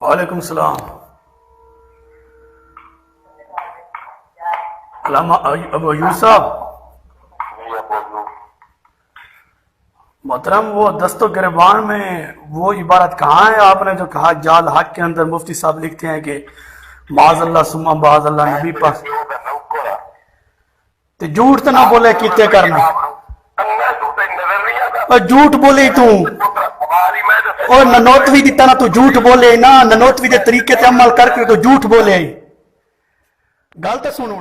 وعلیکم السلام علامہ ابو یوسف محترم، وہ دست و گریبان میں وہ عبارت کہاں ہے آپ نے جو کہا جال حق کے اندر مفتی صاحب لکھتے ہیں کہ معاذ اللہ ثم معاذ اللہ نبی پاس تو جھوٹ تو نہ بولے کیتے کرنا اور جھوٹ بولے تو اور ننوتوی دیتا نا تو جھوٹ بولے نا ننوتوی دے طریقے تے عمل کر کے تو جھوٹ بولے گل تو سنو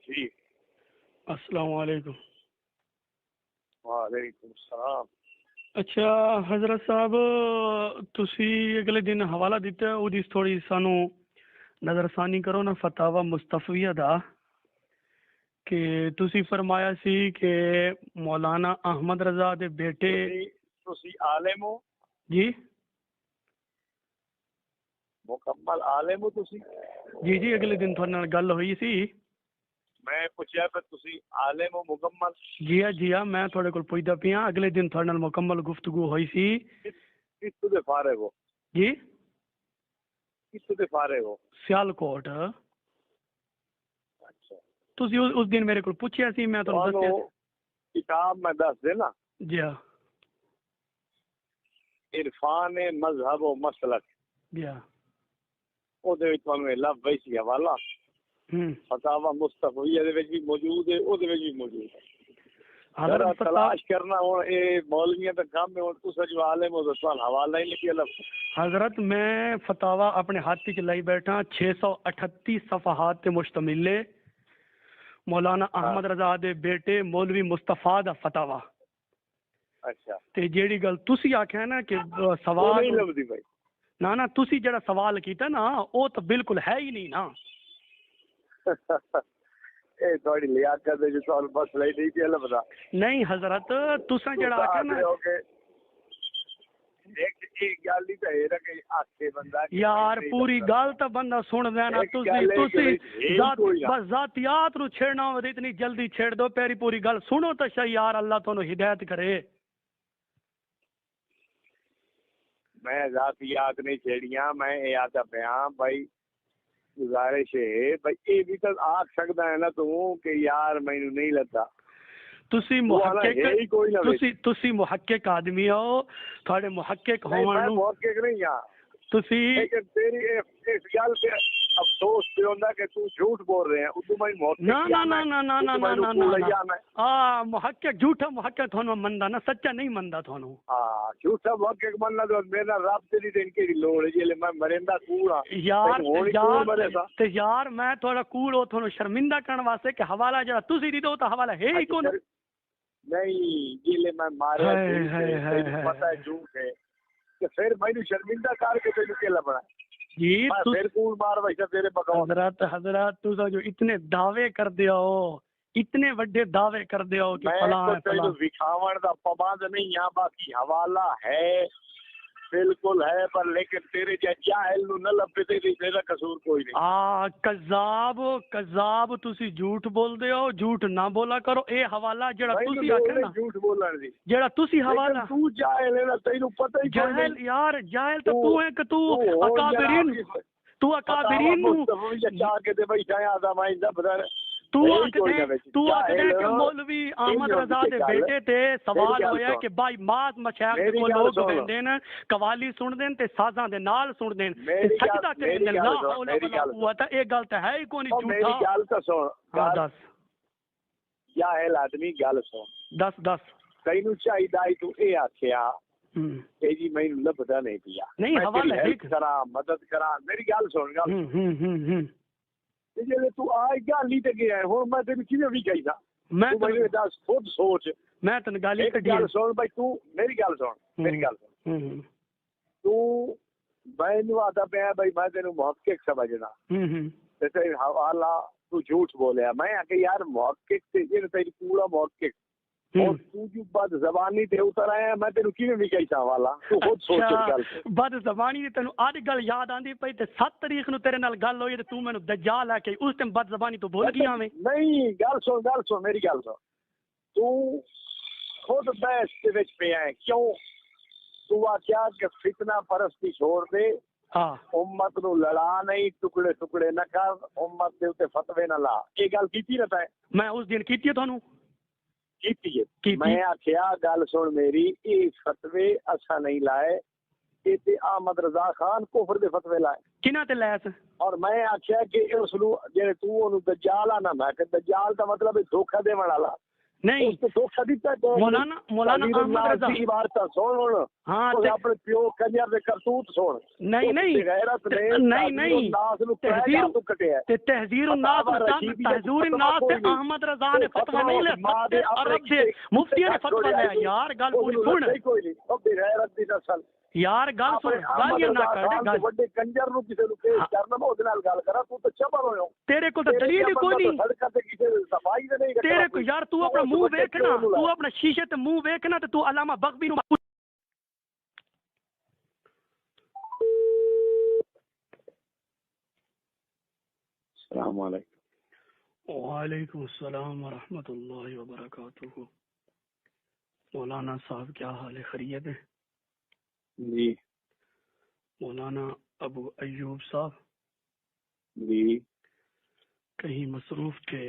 جی السلام علیکم۔ وعلیکم السلام۔ اچھا حضرت صاحب، تسی اگلے دن حوالہ دیتا ہے وہ تھوڑی سانو نظر ثانی کرو نا فتاوی مستفیہ دا کہ تسی فرمایا سی کہ مولانا احمد رضا دے بیٹے تسی عالم ہو، جی مکمل عالم ہو تسی؟ جی جی اگلے دن تھوڑے نال گل ہوئی سی۔ میں پوچھیا کہ تسی عالم ہو مکمل؟ جی ہاں میں تھوڑے کول پوچھدا پیاں اگلے دن تھوڑے نال مکمل گفتگو ہوئی سی۔ کس تو دے فارغ ہو؟ جی کس تو دے فارغ ہو؟ سیالکوٹ۔ اچھا، تسی اس دن میرے کول پوچھیا سی، میں تانوں دسیا سی۔ کتاب میں دس دینا، جی ہاں عرفان مذہب و مسلک، جی ہاں او دے وچ تانوں لفظ ویسی حوالہ فتاوی مستفیہ دے وچ بھی موجود ہے، او دے وچ بھی موجود ہے۔ اگر حضرت تلاش کرنا ہوں اے مولویاں دا کام ہے، ہن تساں جو عالم ہو تو تساں حوالہ ہی لکھیا لفظ۔ حضرت میں فتاوی اپنے ہاتھ وچ لائی بیٹھا 638 صفحات تے مشتمل ہے، مولانا احمد رضا دے بیٹے مولوی مصطفیٰ دا فتاوی۔ اچھا، تے جیڑی گل تسی آکھیا نا کہ وہ سوال نہیں لبدی بھائی۔ نا تسی جڑا سوال کیتا نا او تو بالکل ہے ہی نہیں نا۔ اے تھوڑی لیاقت ہے جو تھوڑا مسئلہ ہی نہیں پیا لبدا۔ نہیں حضرت تساں جڑا آکھیا نا ایک گل ہی تے ہے کہ آکھے بندہ یار پوری گل تو بندہ سن دینا، تسی بس ذاتیات نو چھیڑنا ہو اتنی جلدی چھیڑ دو، پیری پوری گل سنو تو صحیح یار، اللہ تانوں ہدایت کرے۔ میں ذاتیات نہیں چھیڑیاں، میں یہ آتا پیاں بھائی گزارش ہے بھائی اے بھی تو آکھ سکدا ہے نا تو کہ یار مینوں نہیں لگتا۔ تسی محقق آدمی ہو، تھوڑے محقق ہون میں محقق نہیں ہاں، تسی لیکن تیری اس گل سے افسوس پہ ہوندا کہ تو جھوٹ بول رہے ہیں، اردو میں محقق نا محقق جھوٹا محقق تھانوں مندا نا، سچا نہیں مندا تھانوں۔ ہاں جھوٹا محقق مننا تو میرا رب تیری دین کی لوڑ ہے جے میں مریندا کوڑ ہاں یار میں تھوڑا کوڑ او تھانوں شرمندہ کرن واسطے کہ حوالہ جڑا تسی دیتے ہو تو حوالہ ہے ہی کون نہیں، جیلے میں ماریا پتہ ہے جھوٹ ہے کہ پھر مینوں شرمندہ کر کے تینوں کے لبنا جی پھر کوڑ مار ویسا تیرے بغاوت۔ حضرت تساں جو اتنے دعوے کر دیو، اتنے بڑے دعوے کر دیو کہ فلاں میں وکھاون دا پابند نہیں ہاں، باقی حوالہ ہے بالکل ہے، پر لیکن تیرے جاہل نو نہ لبے تے تیرا قصور کوئی نہیں۔ کذاب تسی جھوٹ بول دے ہو، جھوٹ نہ بولا کرو۔ اے حوالہ جڑا تسی آکھیا نا، جھوٹ بولن دی جڑا تسی حوالہ تو جاہل ہے نا، تینوں پتہ ہی کوئی نہیں۔ یار جاہل تو ہے کہ تو اکابرین چاہ کے تے بھائی شاہ آدم آئیں دا بدر تو آکھدے کہ مولوی احمد رضا دے بیٹے تے سوال ہویا کہ بھائی ماز مشائخ کو لوگ ویندے نے قوالی سن دین تے سازاں دے نال سن دین تے سجدہ کرن دے لا حول ولا قوت، اے گل تے ہے ہی کوئی نہیں۔ میری گل تے سن، ہاں دس جاہل آدمی گل سن، دس تینوں چاہیے تو اے آکھیا کہ جی میں لبدا نہیں پیا، نہیں حوالہ ہے کرا مدد کرا، میری گل سن گل جی تو آئی گل ہی تے گیا ہے، ہن میں تینوں کیویں بھی کہیدا، میں تینوں دس خود سوچ، میں تینوں گل سن بھائی، تو میری گل سن، تو میں آتا پیا بھائی میں تینوں محقق سمجھنا تے تیرا حوالہ تو جھوٹ بولیا، میں کہ یار محقق تے یہ تیری پورا محقق بد زبانی تے اتر آیا میں تینوں کیویں بھی کہتا والا تو خود سوچ اس گل تے بد زبانی دی تینوں آج گل یاد آندی پئی تے 7 تاریخ نو تیرے نال گل ہوئی تے تو مینوں دجال ہے کہ اس ٹائم بد زبانی تو بھول گیا میں نہیں گل سن میری گل سن تو خود بحث دے وچ پیا ہے کیوں تو آخیا کہ فتنہ پرستی چھوڑ دے ہاں امت نو لڑا نہیں ٹکڑے ٹکڑے نہ کر امت دے اوتے فتوی نہ لا یہ گل کیتی نہ تے میں اس دن کیتی ہے تانوں کیتی ہے میں آخیا گل سن میری یہ فتوی اسا نہیں لائے یہ تے احمد رضا خان کفر دے فتوی لائے کنہ تے لائے اور میں آخیا کہ اس نو جے تو اونوں دجال آنا میں کہ دجال دا مطلب ہے دھوکا دیون والا نہیں دھوکا دیتا مولانا احمد رضا عبارت سن ہاں اپنے پیو کنجر دے کرتوت سن نہیں غیرت نہیں ناس نو تو کٹیا تے تحذیر الناس تحذیر الناس تے احمد رضا نے فتوی نہیں لے سکتے عرب دے مفتی نے فتوی لیا یار گل پوری سن کوئی نہیں او بے غیرت دی نسل یار گل سن گالیاں نہ کر گل بڑے کنجر نو کسے نو پیش کرنا میں اودے نال گل کرا تو تے چبر ہویا تیرے کو تے دلیل ہی کوئی نہیں سڑک تے کسے صفائی دے نہیں تیرے کو یار تو اپنا منہ ویکھنا تو اپنا شیشے تے منہ ویکھنا تے تو علامہ بغوی نو السلام علیکم وعلیکم السلام ورحمۃ اللہ وبرکاتہ مولانا صاحب کیا حال ہے خیریت ہے جی مولانا ابو ایوب صاحب جی کہیں مصروف تھے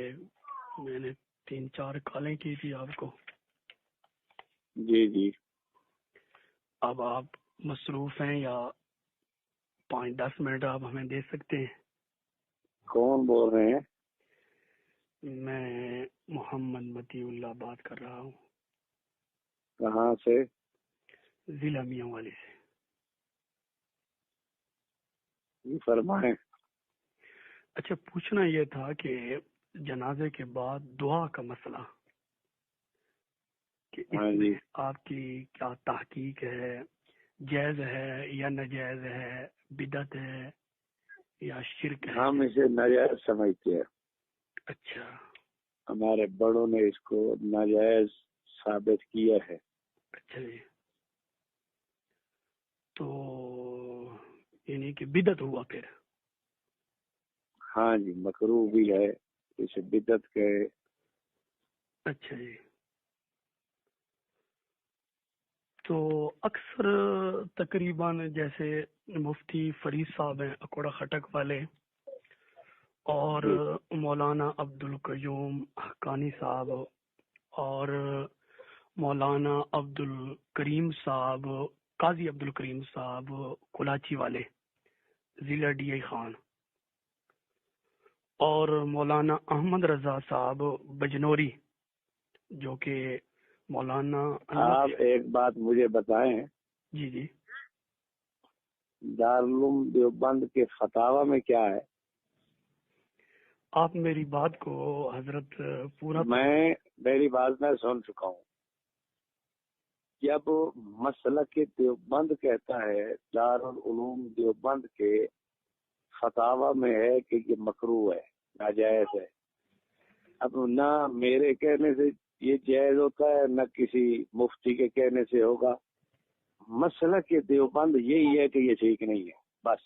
میں نے 3-4 کالیں کی تھی آپ کو جی جی اب آپ مصروف ہیں یا 5-10 منٹ آپ ہمیں دے سکتے ہیں کون بول رہے ہیں میں محمد متی اللہ بات کر رہا ہوں کہاں سے ضلع میاں والی سے فرمائیں اچھا پوچھنا یہ تھا کہ جنازے کے بعد دعا کا مسئلہ کہ اس میں آپ کی کیا تحقیق ہے جائز ہے یا ناجائز ہے بدعت ہے یا شرک ہے ہم اسے ناجائز سمجھتے ہیں اچھا ہمارے بڑوں نے اس کو ناجائز ثابت کیا ہے اچھا جی تو یعنی کہ بدعت ہوا پھر ہاں جی مکروہ بھی ہے اسے بدعت کہے اچھا جی تو اکثر تقریباً جیسے مفتی فرید صاحب ہیں اکوڑا خٹک والے اور مولانا عبد القیوم حقانی صاحب اور مولانا عبد الکریم صاحب قاضی عبد الکریم صاحب کلاچی والے ضلع ڈی آئی خان اور مولانا احمد رضا صاحب بجنوری جو کہ مولانا آپ ایک بات مجھے بتائیں جی جی دارالعلوم دیوبند کے فتاوی میں کیا ہے آپ میری بات کو حضرت پورا میری بات میں سن چکا ہوں جب مسلک دیوبند کہتا ہے دارالعلوم دیوبند کے فتاوی میں ہے کہ یہ مکروہ ہے ناجائز ہے اب نہ میرے کہنے سے یہ جائز ہوتا ہے نہ کسی مفتی کے کہنے سے ہوگا مسلک دیوبند یہی ہے کہ یہ ٹھیک نہیں ہے بس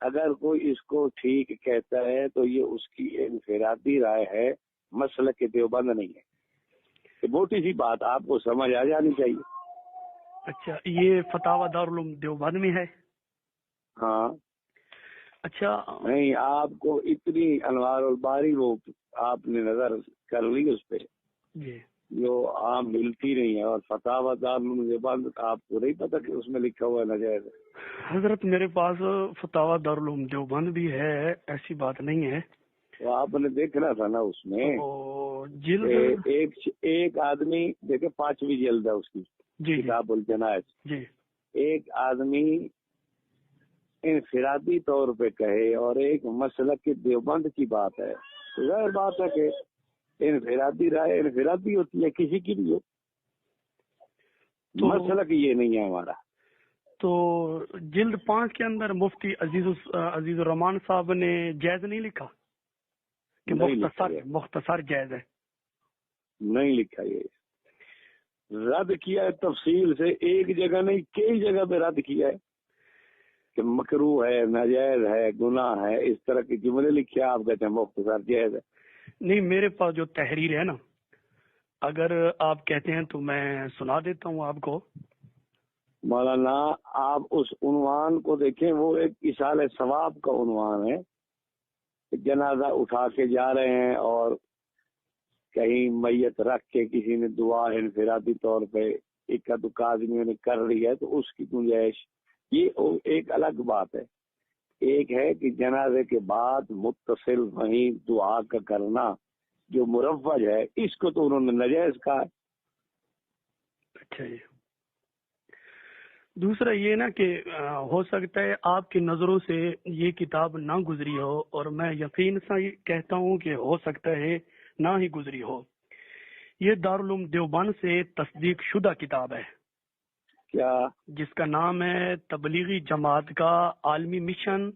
اگر کوئی اس کو ٹھیک کہتا ہے تو یہ اس کی انفرادی رائے ہے مسلک دیوبند نہیں ہے موٹی سی بات آپ کو سمجھ آ جانی چاہیے اچھا یہ فتاوی دارالعلوم دیوبند میں ہے ہاں اچھا نہیں آپ کو اتنی انوار الباری وہ آپ نے نظر کر لی اس پہ جی جو عام ملتی نہیں ہے اور فتاوی دارالعلوم دیوبند آپ کو نہیں پتا کہ اس میں لکھا ہوا ہے ناجائز حضرت میرے پاس فتاوی دارالعلوم دیوبند بھی ہے ایسی بات نہیں ہے تو آپ نے دیکھنا تھا نا اس میں جلد ایک آدمی دیکھے 5ویں جلد ہے اس کی جی کتاب الجنائز جی ایک آدمی انفرادی طور پہ کہے اور ایک مسلک کی دیوبند کی بات ہے تو ظاہر بات ہے کہ انفرادی رائے انفرادی ہوتی ہے کسی کی بھی ہو مسلک یہ نہیں ہے ہمارا تو جلد 5 کے اندر مفتی عزیز الرحمان صاحب نے جائز نہیں لکھا کہ مختصر جائز ہے نہیں لکھا یہ رد کیا ہے تفصیل سے، ایک جگہ نہیں کئی جگہ پہ رد کیا ہے کہ مکروہ ہے، ناجائز ہے، گناہ ہے، اس طرح کے جملے لکھے آپ کہتے ہیں مختصر جائز ہے۔ نہیں، میرے پاس جو تحریر ہے نا، اگر آپ کہتے ہیں تو میں سنا دیتا ہوں آپ کو۔ مولانا آپ اس عنوان کو دیکھیں، وہ ایک اصال ثواب کا عنوان ہے، جنازہ اٹھا کے جا رہے ہیں اور کہیں میت رکھ کے کسی نے دعا انفرادی طور پہ اکا دکا آدمیوں نے کر لی ہے تو اس کی گنجائش، یہ ایک الگ بات ہے۔ ایک ہے کہ جنازے کے بعد متصل وہیں دعا کا کرنا جو مروج ہے، اس کو تو انہوں نے ناجائز کہا ہے۔ اچھا جی، دوسرا یہ نا کہ ہو سکتا ہے آپ کی نظروں سے یہ کتاب نہ گزری ہو، اور میں یقین سے کہتا ہوں کہ ہو سکتا ہے نہ ہی گزری ہو۔ یہ دارالعلوم دیوبند سے تصدیق شدہ کتاب ہے، کیا؟ جس کا نام ہے تبلیغی جماعت کا عالمی مشن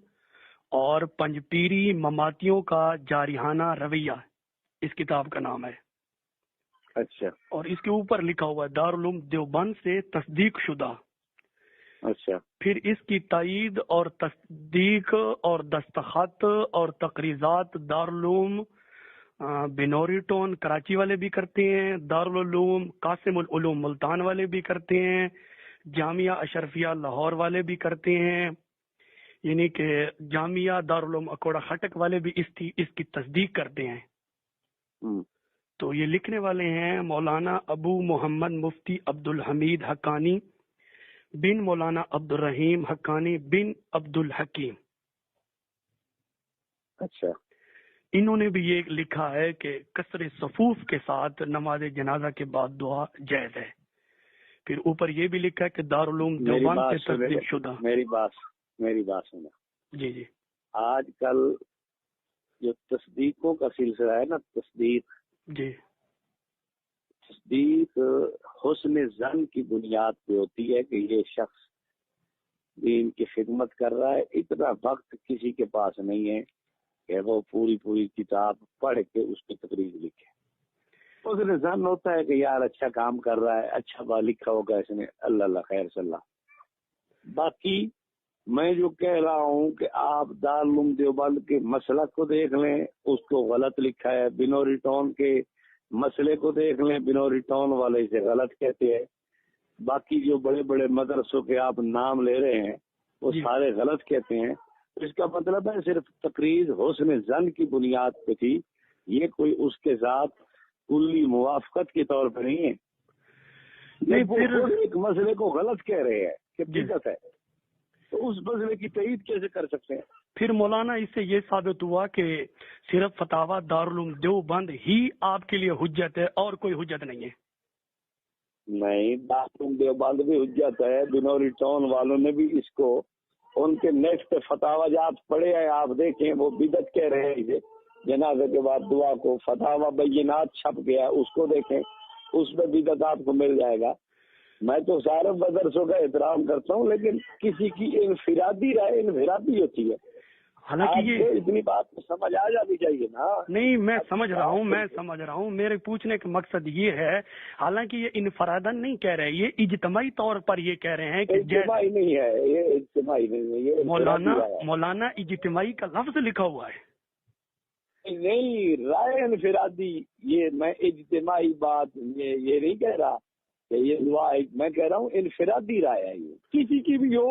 اور پنجپیری مماتیوں کا جارحانہ رویہ، اس کتاب کا نام ہے۔ اچھا اور اس کے اوپر لکھا ہوا ہے دارالعلوم دیوبند سے تصدیق شدہ۔ اچھا، پھر اس کی تائید اور تصدیق اور دستخط اور تقریضات دارالعلوم بنوری ٹون کراچی والے بھی کرتے ہیں، دارالعلوم قاسم العلوم ملتان والے بھی کرتے ہیں، جامعہ اشرفیہ لاہور والے بھی کرتے ہیں، یعنی کہ جامعہ دارالعلوم اکوڑا خٹک والے بھی اس کی تصدیق کرتے ہیں۔ تو یہ لکھنے والے ہیں مولانا ابو محمد مفتی عبد الحمید حقانی بن مولانا عبد الرحیم حقانی بن عبد الحکیم۔ اچھا، انہوں نے بھی یہ لکھا ہے کہ کثر صفوف کے ساتھ نماز جنازہ کے بعد دعا جائز ہے۔ پھر اوپر یہ بھی لکھا ہے کہ دارالعلوم دیوبند سے تصدیق شدہ۔ میری بات سنو جی جی، آج کل جو تصدیقوں کا سلسلہ ہے نا، جی تصدیق حسن ظن کی بنیاد پہ ہوتی ہے کہ یہ شخص دین کی خدمت کر رہا ہے۔ اتنا وقت کسی کے پاس نہیں ہے کہ وہ پوری کتاب پڑھ کے اس کی تقریر لکھے۔ حسن ظن ہوتا ہے کہ یار اچھا کام کر رہا ہے، اچھا با لکھا ہوگا اس نے، اللہ خیر صلی اللہ۔ باقی میں جو کہہ رہا ہوں کہ آپ دارالعلوم دیوبند کے مسلک کو دیکھ لیں، اس کو غلط لکھا ہے۔ بنوری ٹون کے مسئلے کو دیکھ لیں، بنوری ٹون والے اسے غلط کہتے ہیں۔ باقی جو بڑے بڑے مدرسوں کے آپ نام لے رہے ہیں وہ سارے غلط کہتے ہیں۔ اس کا مطلب ہے صرف تقریر حسن ظن کی بنیاد پہ تھی، یہ کوئی اس کے ساتھ کلی موافقت کے طور پہ نہیں ہے۔ نہیں، پھر ایک مسئلے کو غلط کہہ رہے ہیں کہ بدعت ہے، تو اس مسئلے کی تائید کیسے کر سکتے ہیں؟ پھر مولانا اس سے یہ ثابت ہوا کہ صرف فتاوی دارالعلوم دیوبند ہی آپ کے لیے حجت ہے اور کوئی حجت نہیں ہے؟ نہیں، دارالعلوم دیوبند بھی حجت ہے، بنوری ٹون والوں نے بھی اس کو، ان کے نیٹ پہ فتاوی جات پڑے ہیں، آپ دیکھیں، وہ بدعت کہہ رہے ہیں اسے۔ جنازے کے بعد دعا کو فتاوی بینات چھپ گیا، اس کو دیکھیں، اس میں بدعت آپ کو مل جائے گا۔ میں تو سارے مدرسوں کا احترام کرتا ہوں، لیکن کسی کی انفرادی رائے انفرادی ہوتی ہے۔ حالانکہ یہ اتنی بات تو سمجھ آ جانی چاہیے نا۔ نہیں، میں سمجھ رہا ہوں، میرے پوچھنے کا مقصد یہ ہے، حالانکہ یہ انفرادن نہیں کہہ رہے، یہ اجتماعی طور پر یہ کہہ رہے ہیں کہ اجتماعی نہیں ہے، یہ اجتماعی نہیں ہے، یہ مولانا اجتماعی کا لفظ لکھا ہوا ہے۔ نہیں، رائے انفرادی، یہ میں اجتماعی بات یہ نہیں کہہ رہا کہ یہ دعا، میں کہہ رہا ہوں انفرادی رائے ہے، یہ کسی کی بھی ہو،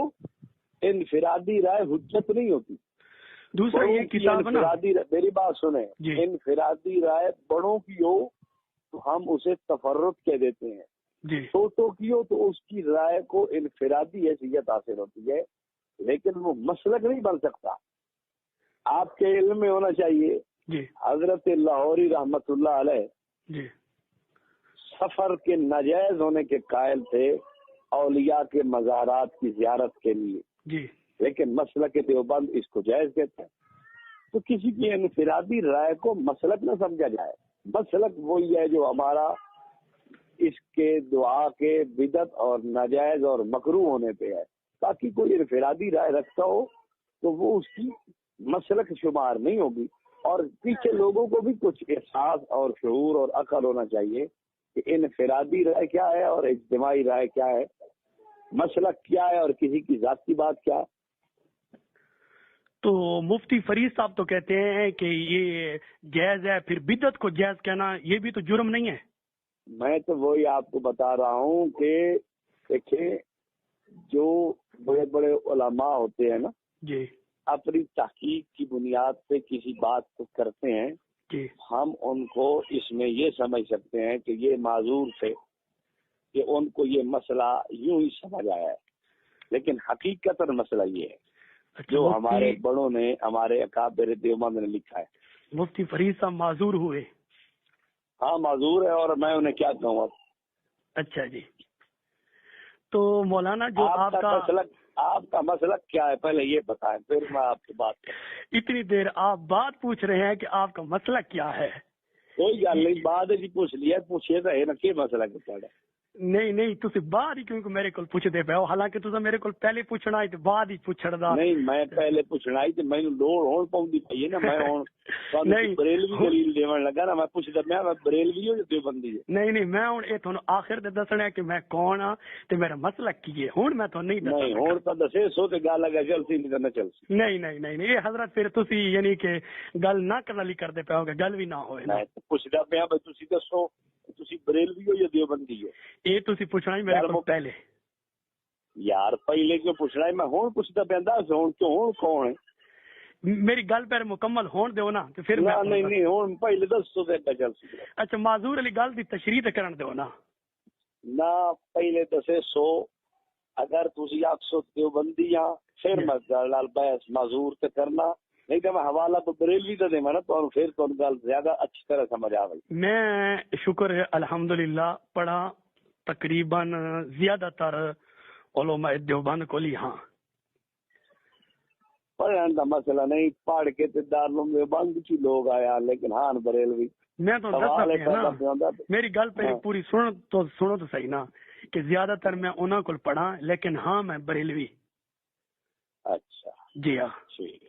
انفرادی رائے حجت نہیں ہوتی۔ دوسرا یہ کتاب نا، میری بات سنیں، انفرادی رائے بڑوں کی ہو تو ہم اسے تفرد کہہ دیتے ہیں، چھوٹوں کی ہو تو اس کی رائے کو انفرادی حیثیت حاصل ہوتی ہے، لیکن وہ مسلک نہیں بن سکتا۔ آپ کے علم میں ہونا چاہیے، حضرت لاہوری رحمت اللہ علیہ سفر کے ناجائز ہونے کے قائل تھے اولیاء کے مزارات کی زیارت کے لیے، لیکن مسلک دیوبند اس کو جائز کہتے ہیں۔ تو کسی کی انفرادی رائے کو مسلک نہ سمجھا جائے، مسلک وہی ہے جو ہمارا اس کے دعا کے بدعت اور ناجائز اور مکروہ ہونے پہ ہے۔ باقی کوئی انفرادی رائے رکھتا ہو تو وہ اس کی مسلک شمار نہیں ہوگی، اور پیچھے لوگوں کو بھی کچھ احساس اور شعور اور عقل ہونا چاہیے کہ انفرادی رائے کیا ہے اور اجتماعی رائے کیا ہے، مسلک کیا ہے اور کسی کی ذاتی بات کیا ہے۔ تو مفتی فرید صاحب تو کہتے ہیں کہ یہ جائز ہے، پھر بدعت کو جائز کہنا یہ بھی تو جرم نہیں ہے۔ میں تو وہی آپ کو بتا رہا ہوں کہ دیکھیں جو بڑے بڑے علماء ہوتے ہیں نا جی اپنی تحقیق کی بنیاد پہ کسی بات کو کرتے ہیں، جی ہم ان کو اس میں یہ سمجھ سکتے ہیں کہ یہ معذور تھے کہ ان کو یہ مسئلہ یوں ہی سمجھ آیا ہے، لیکن حقیقت مسئلہ یہ ہے جو ہمارے بڑوں نے، ہمارے اکابر دیوبند نے لکھا ہے۔ مفتی فرید صاحب معذور ہوئے؟ ہاں معذور ہے، اور میں انہیں کیا کہوں اب۔ اچھا جی، تو مولانا جو آپ کا مسلک کیا ہے پہلے یہ بتائیں، پھر میں آپ سے بات کروں۔ اتنی دیر آپ بات پوچھ رہے ہیں کہ آپ کا مسلک کیا ہے؟ کوئی گل نہیں، بعد جی پوچھ لیا، پوچھے تو ہے نا کہ مسلک ہے۔ نہیں تسی بعد ہی کیونکہ میرے کو پوچھتے پے ہو، حالانکہ تسا میرے کو پہلے پوچھنا ہے تو بعد ہی پوچھنا۔ نہیں میں پہلے پوچھنا ہی تے مینوں لوڑ ہون پوندی پئی ہے نا، میں ہن تانوں بریلوی دلیل دیون لگا نا، میں پوچھدا میں بریلوی ہو یا دیوبندی ہے؟ نہیں میں ہن اے تھانوں آخر تے دسنا ہے کہ میں کون ہاں تے میرا مسلک کی ہے، ہن میں تو نہیں دسنا۔ نہیں ہن تو دسے سو تے گل اگے چلسی نہیں تے نہ چلسی۔ نہیں یہ حضرت پھر تسی یعنی کہ گل نہ کرنے لی کردے پے ہو گے، گل بھی نہ ہوئے۔ میں پوچھدا پیا بھئی تسی دسو تسی بریلوی ہو یا دیوبندی ہو؟ یہ تسی پوچھنا ہی میرے کو پہلے۔ یار پہلے کیوں پوچھنا ہے؟ میں ہوں پوچھتا پہ دس ہوں کیوں ہوں کون ہے؟ میری گل پہ مکمل ہون دیو نا تو پھر نہیں ہوں پہلے دس تو دے چل سی۔ اچھا معذور علی گل دی تشریح تے کرن دیو نا۔ نہ پہلے دسے سو اگر تسی آکسو دیوبندی ہاں پھر میں گل نال بحث معذور تے کرنا، نہیں تو میں حوالہ تو بریلوی تے دیواں نا تو پھر تو گل زیادہ اچھی طرح سمجھ آوے۔ میں شکر ہے الحمدللہ پڑھا تقریباً زیادہ تر علماء دیوبند کو لی ہاں۔ پڑھنے کا مسئلہ نہیں، پڑھ کے تے دارالعلوم دیوبند کی لوگ آیا، لیکن ہاں بریلوی میں تو نا میری گل پہ پوری سنو تو صحیح نا کہ زیادہ تر میں انہاں کو پڑھا، لیکن ہاں میں بریلوی۔ اچھا جی ہاں ٹھیک ہے،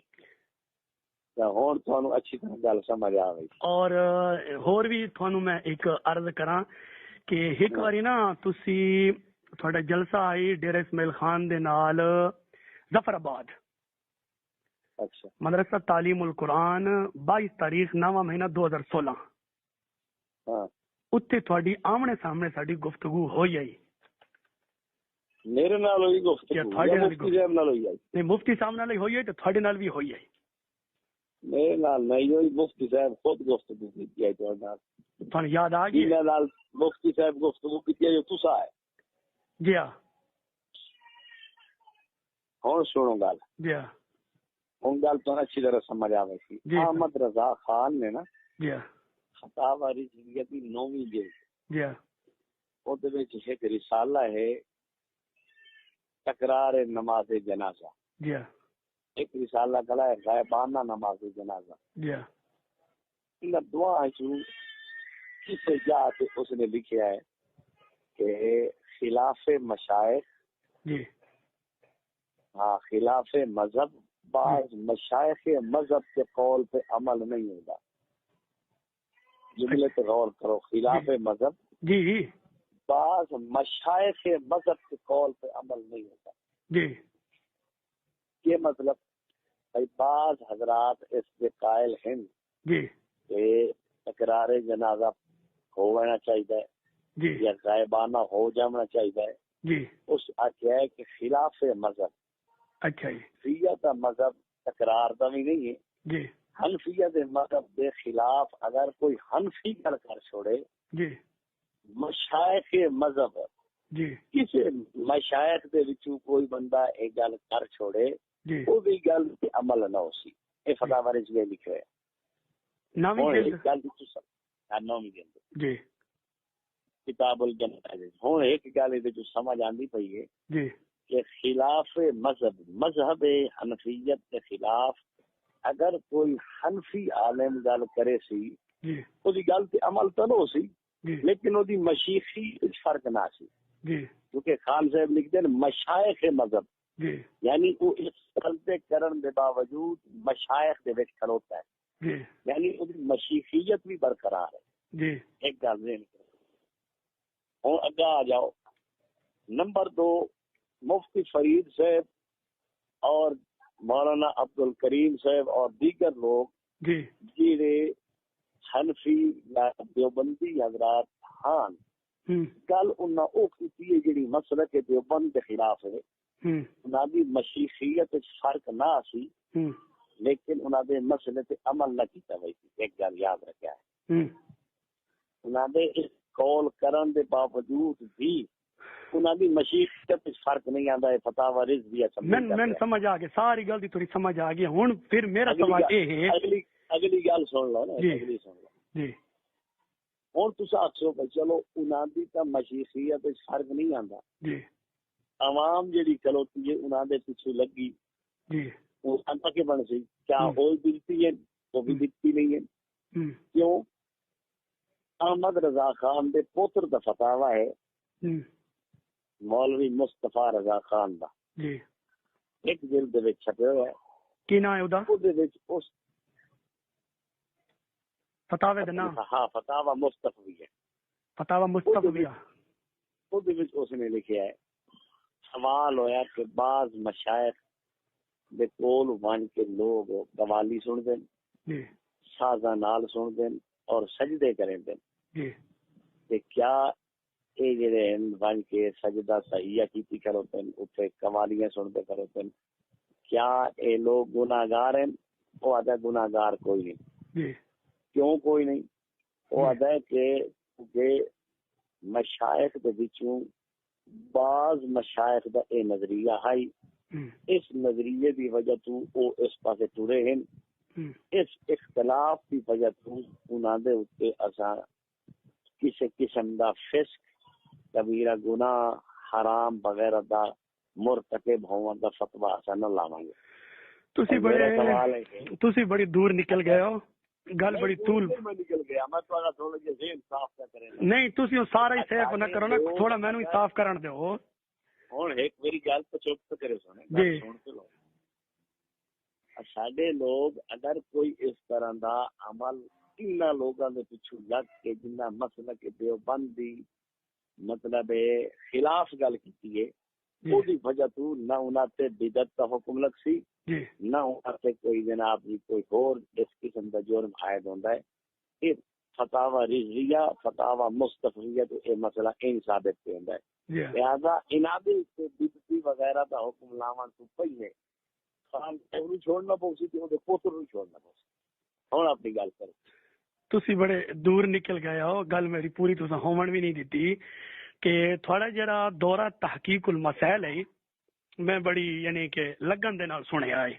ہن تھانوں اچھی طرح گل سمجھ آ گئی۔ اور ہور بھی تھانوں میں ایک عرض کراں کہ ایک واری نا تسی تھوڑا جلسہ آئی ڈیرہ اسماعیل خان دے نال ظفر آباد، اچھا مدرسہ تعلیم القرآن 22 تاریخ 9واں مہینہ 2016 اتنے تھوڑی آمنے سامنے ساری گفتگو ہوئی آئی۔ میرے نال ہوئی گفتگو؟ مفتی صاحب نال ہوئی آئی؟ نہیں مفتی صاحب نال ہوئی ہے تو تھوڑے نال بھی ہوئی آئی۔ میرے نال نہیں ہوئی، مفتی صاحب خود گفتگو کی ہے تھوڑے نال۔ تھانوں یاد آ گئی؟ میرے نال مفتی صاحب گفتگو کی ہے جو تسا ہے۔ جی ہاں ہن سنو گل۔ جی ہاں ہن گل تو اچھی طرح سمجھ آ گئی۔ احمد رضا خان نے نا جی ہاں خطا والی زندگی دی 9ویں جلد، جی ہاں او دے وچ ایک رسالہ ہے تکرار نماز جنازہ، جی ہاں ایک رسالہ کلا ہے غائبانہ نماز جنازہ۔ جی ہاں ان دعا کسی جا کے اس نے لکھا ہے کہ خلاف مشائخ، جی ہاں خلاف مذہب، بعض مشائخ مذہب کے قول پہ عمل نہیں ہوگا۔ جملے پہ غور کرو، خلاف مذہب جی بعض مشائخ مذہب کے قول پہ عمل نہیں ہوگا۔ جی یہ مطلب بھائی بعض حضرات اس کے قائل ہیں جی کہ تکرار جنازہ ہو جانا چاہیے جی یا غائبانہ ہو جانا چاہیے، جی اس آخیا ہے کہ خلاف مذہب۔ اچھا جی حنفیہ کا مذہب تکرار دا بھی نہیں ہے، جی حنفیہ دے مذہب دے خلاف اگر کوئی حنفی گل کر چھوڑے، جی مشائخ مذہب جی کسی مشائخ دے وچوں کوئی بندہ ایک گل کر چھوڑے جی وہ بھی گل تے عمل نہ ہو سی۔ یہ فتاوی وچ یہ لکھا ہے۔ نویں جلد جی کتاب الجنائز۔ ہن ایک گل یہ سمجھ آندی پئی ہے جی کہ خلاف مذہب، مذہب حنفیت کے خلاف اگر کوئی حنفی عالم گل کرے سی جی وہ گل تے عمل تو نہ ہو سی، جی لیکن وہ مشیخی فرق نہ سی، جی کیونکہ خان صاحب لکھتے ہیں مشائخ مذہب، جی یعنی وہ اس غلطے کرن دے باوجود مشائخ دے وچ کھڑوتا ہے، جی یعنی وہ مشیخیت بھی برقرار ہے۔ جی ایک گل ذہن کرو، ہوں اگا آ جاؤ. نمبر 2 مفتی فرید صاحب اور مولانا عبد الکریم صاحب اور دیگر لوگ جی جیڑے حنفی یا دیوبندی حضرات ہاں کل انہاں او کیتی ہے جڑی مسلک دیوبند کے خلاف ہے. انہاں دی مشیخیت فرق نہ سی لیکن انہاں دے مسئلے تے عمل نہ کیتا ہوئی. ایک گل یاد رکھیا ہے انہاں دے اس قول کرن دے باوجود بھی انہاں دی مشیخیت فرق نہیں آندا ہے. فتاوی رضویہ میں سمجھ آ گیا ساری گل دی تھوڑی سمجھ آ گئی. ہن پھر میرا سوال اے ہے اگلی گل سن لو نا. اگلی سن لو جی. ہوں تسا آخو بھائی چلو انہاں دی تا مشیخیت فرق نہیں آندا جی. عوام جیڑی کلوتی ہے انہاں دے پیچھے لگی جی انہاں کے بن سی کیا وہ دلتی ہے وہ بھی دلتی نہیں ہے. کیوں؟ احمد رضا خان دے پوتر دا فتاوا ہے مولوی مصطفیٰ رضا خان دا جی ایک جلد دے وچ چھپے ہوئے. کی نام ہے ادا او دے وچ اس فتاوی دا نام؟ ہاں فتاوا مصطفی ہے. فتاوا مصطفی. او دے وچ اس نے لکھیا ہے سوال ہویا کہ بعض مشائخ دے کول ون کے لوگ قوالی سن دین جی سازاں نال سن دین اور سجدے کریں دین جی کہ کیا اے جڑے ون کے سجدہ صحیح کیتی کرو تن اوتے قوالیاں سنتے کرو تن کیا اے لوگ گناہگار ہیں؟ وہ آدھا گناہگار کوئی نہیں. جی کیوں کوئی نہیں؟ وہ آدھا کہ مشائخ دے وچوں بعض مشائخ دا اے نظریہ ہے اس نظریے دی وجہ تو او اس پاسے ٹرے ہیں. اس اختلاف کی وجہ تو انہاں دے اوتے اساں کسی قسم دا فسق کبیرہ گناہ حرام وغیرہ دا مرتکب ہون دا فتویٰ اساں نہ لاواں گے. تسی بڑی دور نکل گئے ہو. گل بڑی طول میں نکل گیا. میں تھوڑا تھوڑا جے ذہن صاف کرے نہیں تسی سارا ہی صاف نہ کرو نا تھوڑا مینوں ہی صاف کرن دیو. ہن ایک میری گل تو چپ کرے سن جی. سن کے لو ساڈے لوگ اگر کوئی اس طرح دا عمل ان لوگوں کے پیچھے لگ کے جنہ مسلک دیوبند دی مطلب خلاف گل کی ہے وہ دی وجہ تو نہ انہاں تے بدعت کا حکم لگ سی نہ انہاں تے کوئی جناب جی کوئی اور اس قسم دا جرم عائد ہوندا ہے. یہ فتاوی رضویہ فتاوی مصطفیہ تو یہ مسئلہ ان ثابت پہ ہوندا ہے. لہذا انہاں دے بدعتی وغیرہ دا حکم لاون تو پہلے خان کو چھوڑنا پوسی تے اودے پوتر نوں چھوڑنا پوسی. ہن اپنی گل کرو. تسی بڑے دور نکل گئے ہو. گل میری پوری تساں ہومن بھی نہیں دیتی کہ تھوڑا جڑا دورہ تحقیق المسائل ہے میں بڑی یعنی کہ لگن دے نال سنیا ہے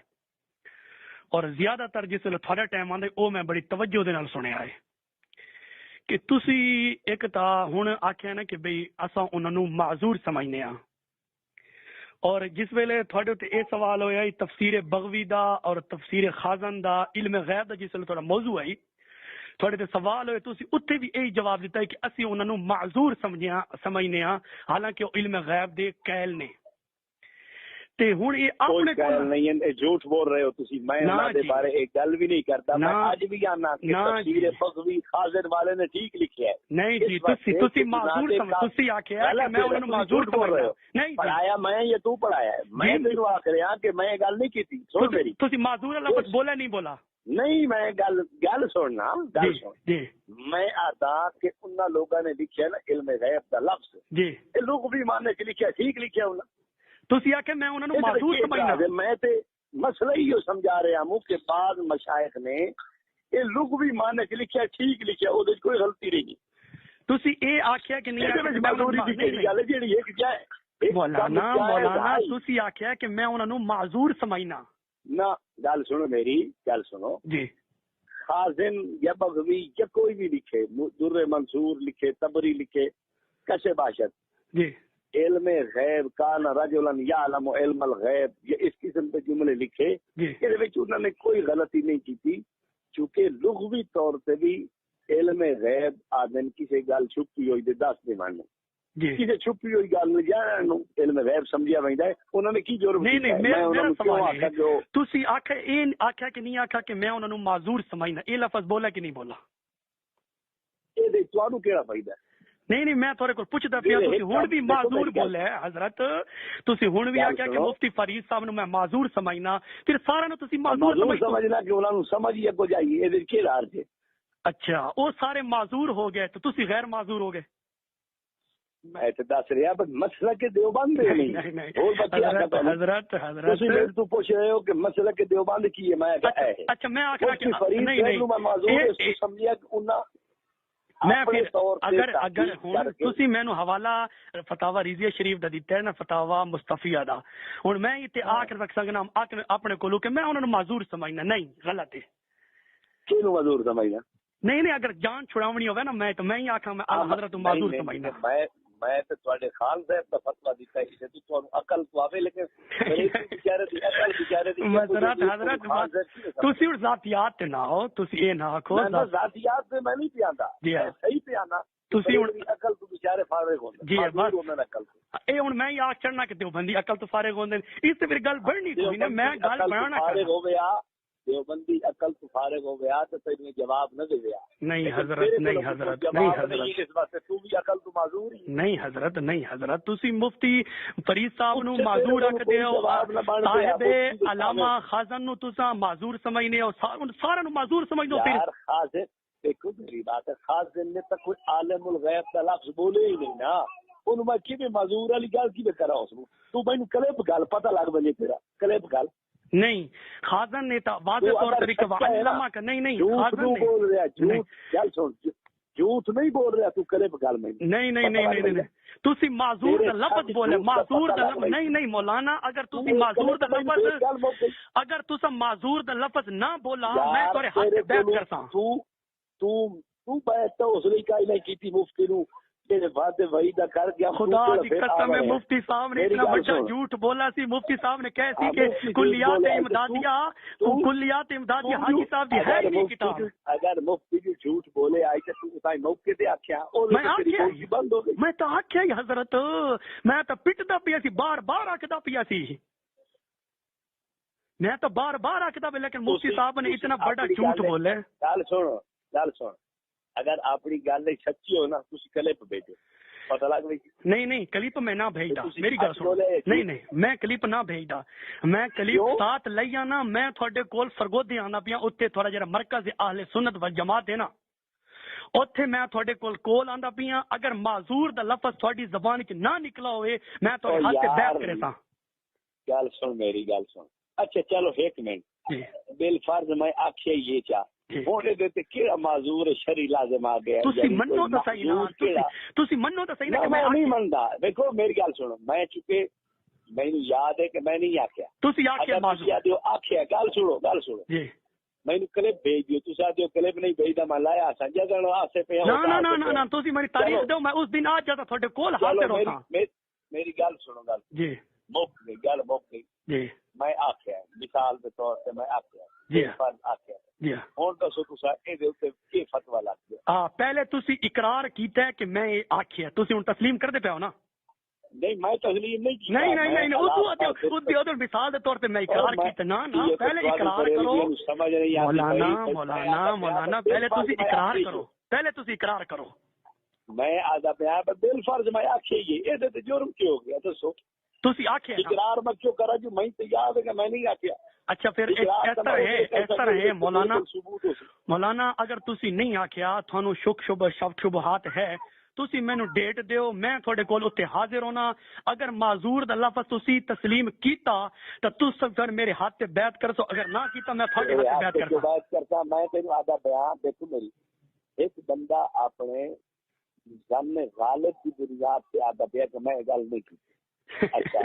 اور زیادہ تر جس ویلے تھوڑا ٹائم آندا او میں بڑی توجہ دے نال سنیا ہے کہ تسی ایک تا ہن آکھیا نا کہ بھئی اساں انہاں نوں معذور سمجھنے ہاں اور جس ویلے تھوڑے تے اے سوال ہویا تفسیر بغوی دا اور تفسیر خازن دا علم غیب دا جس ویلے تھوڑا موضوع ہے تھوڑے تے سوال ہوئے تسی اتنے بھی یہی جواب دیتا ہے کہ اسی انہاں نوں معذور سمجھنے ہاں حالانکہ وہ علم غیب دے قائل نے. تے ہن یہ اپنے کول نہیں ہے جھوٹ بول رہے ہو تسی. میں انہاں دے بارے ایک گل بھی نہیں کرتا. میں اج بھی آنا کہ تفسیر بغوی خازن والے نے ٹھیک لکھیا ہے. نہیں جی تسی معذور تسی آکھیا کہ میں انہاں نوں معذور بول رہے ہو. نہیں پڑھایا میں یہ تو پڑھایا ہے. میں تینوں آکھ رہا کہ میں گل نہیں کیتی. سن میری تسی معذور لفظ بولا نہیں بولا نہیں میں گل سننا گل سن. میں آتا کہ انہاں لوگوں نے لکھیا نا علم غیب دا لفظ جی اے لوگ بھی ماننے چ لکھیا ٹھیک لکھیا انہاں. تسی آکھے میں انہاں نوں معذور سمجھنا. میں تے مسئلہ ہی سمجھا رہا ہوں کہ بعض مشائخ نے اے لوگ بھی ماننے چ لکھیا ٹھیک لکھیا او دے کوئی غلطی نہیں. تسی اے آکھیا کہ نہیں مولانا تسی آکھیا کہ میں انہاں نوں معذور سمجھنا. نہ گل سنو میری گل سنو جی. خازن یا بغوی یا کوئی بھی لکھے در منصور لکھے تبری لکھے کشف باشد جی علم غیب کان رجلا یعلم علم الغیب یہ اس قسم کے جملے لکھے یہ وچ انہوں نے کوئی غلطی نہیں کی چونکہ لغوی طور پہ بھی علم غیب آدم کسی گل چھپی ہوئی دے دس دے ماننے کسی چھپی ہوئی گل نہیں جانن علم غیب سمجھیا ویندا ہے. انہوں نے کی جرم نہیں نہیں میرا سوال ہے تسی آکھیا کہ نہیں آکھیا کہ میں انہاں نوں معذور سمجھنا. یہ لفظ بولا کہ نہیں بولا؟ اے دے تانوں کیڑا فائدہ ہے؟ نہیں میں تھوڑے کو پوچھدا پیا تسی ہن بھی معذور بولے حضرت تسی ہن بھی آکھیا کہ مفتی فرید صاحب نو میں معذور سمجھنا پھر سارا نو تسی معذور سمجھنا کہ انہاں نو سمجھ ہی اگو جائیے اے کی دار جے اچھا وہ سارے معذور ہو گئے تو تسی غیر معذور ہو گئے میں تے دس رہا پر مسئلہ کے دیوبند نہیں اور حضرت تسی تو پوچھ رہے ہو کہ مسئلہ کے دیوبند کی ہے میں اچھا میں آکھنا کہ نہیں میں معذور سمجھیا کہ انہاں میں پھر اگر ہن تسی مینوں حوالہ فتاوا رضیہ شریف دا دتا ہے نا فتاوا مصطفیہ دا ہن میں تے آکھ رکھ سکنا اپنے کولو کہ میں انہاں نوں معذور سمجھنا نہیں غلط ہے کینوں معذور سمجھنا نہیں اگر جان چھڑاونی ہوے نا میں تو میں ہی آکھاں میں حضرت معذور سمجھنا میں تے تواڈے خان صاحب دا فتوی دیتا ہے کہ تو عقل تو آوے لیکن بیچارے دی عقل بیچارے دی حضرت تسی اور ذاتیات نہ ہو تسی اے نہ آکھو ذاتیات سے میں نہیں پیاندا صحیح پیانا تسی عقل تو بیچارے فارغ ہوندے جی بس عقل اے ہن میں آ چڑھنا کہ دیوبندی عقل تو فارغ ہوندے اس تے پھر گل بڑھنی کوئی نہ میں گل بنانا فارغ ہو گیا دیوبندی عقل تو فارغ ہو گیا تو تینوں جواب نہ دے گیا نہیں حضرت اس واسطے تو بھی عقل تو معذور ہی نہیں حضرت تسی مفتی فرید صاحب نو معذور رکھ دے ہو صاحب علامہ خازن نو تساں معذور سمجھنے ہو سارا نو معذور سمجھ دو پھر یار خازن دیکھو میری بات ہے خازن نے تو کوئی عالم الغیب کا لفظ بولے ہی نہیں نا ان میں کی معذور والی گل کی کرا اس تو مینوں کلپ گل پتہ لگ بنے تیرا کلپ گل نہیں خازن نے تو واضح طور طریقے علماء کا نہیں خازن نے بول رہا جھوٹ چل سن جھوٹ نہیں بول رہا تو کرے بگال میں نہیں تسی معذور دا لفظ بولے معذور دا لفظ نہیں مولانا اگر تسی معذور دا لفظ اگر تسا معذور دا لفظ نہ بولا میں تورے ہاتھ تے بیعت کرساں تو بیعت تو اس لیے کائی نہیں کیتی مفتی نو خدا دی قسم ہے مفتی صاحب نے اتنا بڑا جھوٹ بولا سی مفتی صاحب نے کہہ سی کہ کلیات امدادیہ حاجی صاحب دی ہے نہیں کتاب اگر مفتی جو جھوٹ بولے آئی تو تائی موقع دے آکھیا میں تو آکھیا ہی حضرت میں تو پٹدا پیا سی بار آکھدا پیا سی میں تو بار آکھدا پیا لیکن مفتی صاحب نے اتنا بڑا جھوٹ بولے گل سن اگر اپنی گل سچی ہو نا تسی کلپ بھیجو پتہ لگ گئی نہیں کلپ میں نہ بھیجدا میری گل سنو نہیں میں کلپ نہ بھیجدا میں کلپ ساتھ لئی آنا میں تھوڑے کول فرگودی آنا پیا اوتے تھوڑا جڑا مرکز اہل سنت و جماعت ہے نا اوتھے میں تھوڑے کول آندا پیا اگر معذور دا لفظ تھوڑی زبان کی نہ نکلا ہوئے میں تھوڑے ہاتھ تے بیعت کرے سا گل سن میری گل سن اچھا چلو ایک منٹ بالفرض میں آکھیا یہ چاہ ہونے دیتے کیڑا معذور شرعی لازم آ گیا تسی منو تو صحیح نا تسی منو تو صحیح نا کہ میں نہیں مندا دیکھو میری گل سنو میں چونکہ مینوں یاد ہے کہ میں نہیں آکھیا تسی آکھیا معذور آکھیا گل سنو جی مینوں کلپ بھیج دیو تسی آدیو کلپ نہیں بھیجدا میں لایا سا جگن واسطے پہ نا تسی میری تاریخ دو میں اس دن آ جاتا تھوڑے کول حاضر ہوتا میری گل سنو گل جی مک گئی گل مک گئی جی میں آکھیا مثال کے طور تے میں آکھیا جی فرض آکھیا جی ہن دسو تسا اے دے اوتے کی فتوی لگ گیا پہلے تسی اقرار کیتا ہے کہ میں آکھیا تسی ہن تسلیم کردے پے ہو نا نہیں میں تسلیم نہیں کی نہیں اس دی مثال دے طور تے میں اقرار کیتا نا پہلے اقرار کرو مولانا پہلے تسی اقرار کرو میں آدھا پیا بل فرض میں آکھیا یہ اے تے جرم کی ہو گیا دسو تسی آکھیا اقرار میں کیوں کرا جو میں تے یاد ہے کہ میں نہیں آکھیا اچھا پھر اس طرح ہے مولانا اگر تسی نہیں آکھیا تھانو شک شبہات ہے تسی مینوں ڈیٹ دیو میں تھوڑے کول اوتے حاضر ہونا اگر معذور دا لفظ تسی تسلیم کیتا تے تس پھر میرے ہاتھ تے بیعت کرسو اگر نہ کیتا میں تھوڑے ہاتھ تے بیعت کرتا میں تینوں آدھا بیان دیکھو میری ایک بندہ اپنے ظن غالب کی بنیاد پہ آدھا پیا کہ میں گل نہیں کی اچھا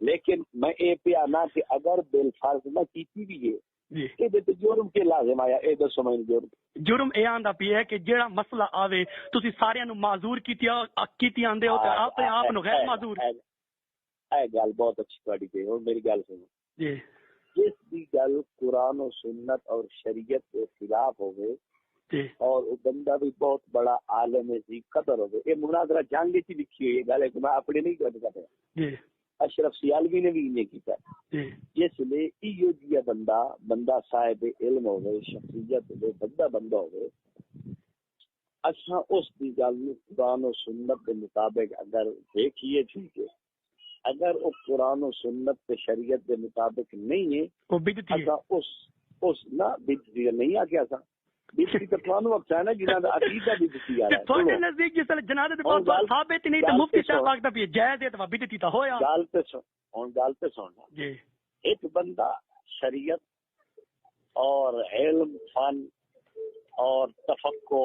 لیکن میں اے پیا نہ کہ اگر بالفرض میں کیتی بھی ہے اے تے جرم کے لازم آیا اے دسو میں جرم اے آندا پیا ہے کہ جیڑا مسئلہ آوے تسی سارے نو معذور کیتی آندے ہو تے آپ نو غیر معذور اے گل بہت اچھی تواڈی تے اور میری گل سنو جی جس دی گل قرآن و سنت اور شریعت کے خلاف ہوئے اور وہ بندہ بھی بہت بڑا عالم ذی قدر ہوگا یہ مناظرہ جنگ کی لکھی ہوئی گل ہے کہ میں اپنے نہیں کرتا اشرف سیالوی نے بھی انہیں کیتا جس لئے ایو جیا بندہ صاحب علم ہوگا شخصیت ہوگا بندہ ہوگا اچھا اس کی گل قرآن و سنت کے مطابق اگر دیکھیے ٹھیک ہے، اگر وہ قرآن و سنت کے شریعت کے مطابق نہیں ہے وہ بدعتی ہے۔ اچھا اس نہ بدعتی نہیں آ کے ایسا بدعتی تو قرآن وقت ہے نا جنہاں دا عقیدہ بدعتی آ رہا ہے۔ تھوڑے نزدیک جس طرح جنازے دے بعد ثابت نہیں تے مفتی صاحب آکھدا پیا جائز ہے تے بدعتی تا ہویا۔ گل تے سن جی ایک بندہ شریعت اور علم فن اور تفقہ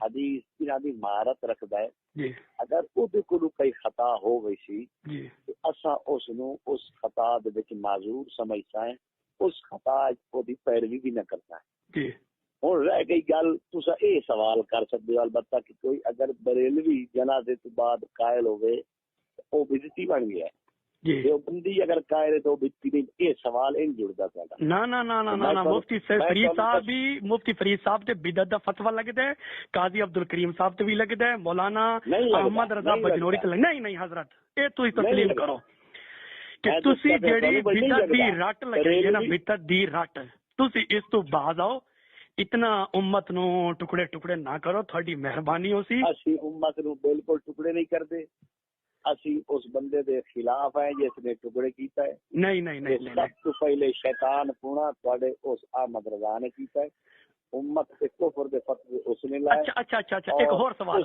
حدیث انہاں دی مہارت رکھدا ہے، جی اگر اودے کولوں کوئی خطا ہو گئی سی جی تو اساں اس نو اس خطا دے وچ معذور سمجھتا ہے، اس خطا کو دی پیروی بھی نہ کرتا ہے۔ جی ہن رہ گئی گل تساں اے سوال کر سکدے ہو البتہ کہ کوئی اگر بریلوی جنازے تو بعد قائل ہوئے او بدعتی بن گیا ہے، جی دیوبندی اگر قائل ہے تو بدعتی نہیں، اے سوال ان جڑدا پیا۔ نا مفتی فرید صاحب بھی مفتی فرید صاحب تے بدعت دا فتوی لگدا ہے، قاضی عبد الکریم صاحب تے بھی لگدا ہے، مولانا احمد رضا بجنوری تے نہیں حضرت اے تو تسلیم کرو کہ تسی جیڑی بدعت دی رٹ لگی ہے نا بدعت دی رٹ تسی اس تو باز آؤ، اتنا امت نو ٹکڑے ٹکڑے نہ کرو، تھوڑی مہربانی ہو سی۔ اسی امت نو بالکل ٹکڑے نہیں کردے، اسی اس بندے دے خلاف ہیں جس نے ٹکڑے کیتا ہے۔ نہیں سب تو پہلے شیطان پونا تواڈے اس احمد رضا نے کیتا ہے، امت کے کفر دے فتوی اس نے لائے۔ اچھا ایک اور سوال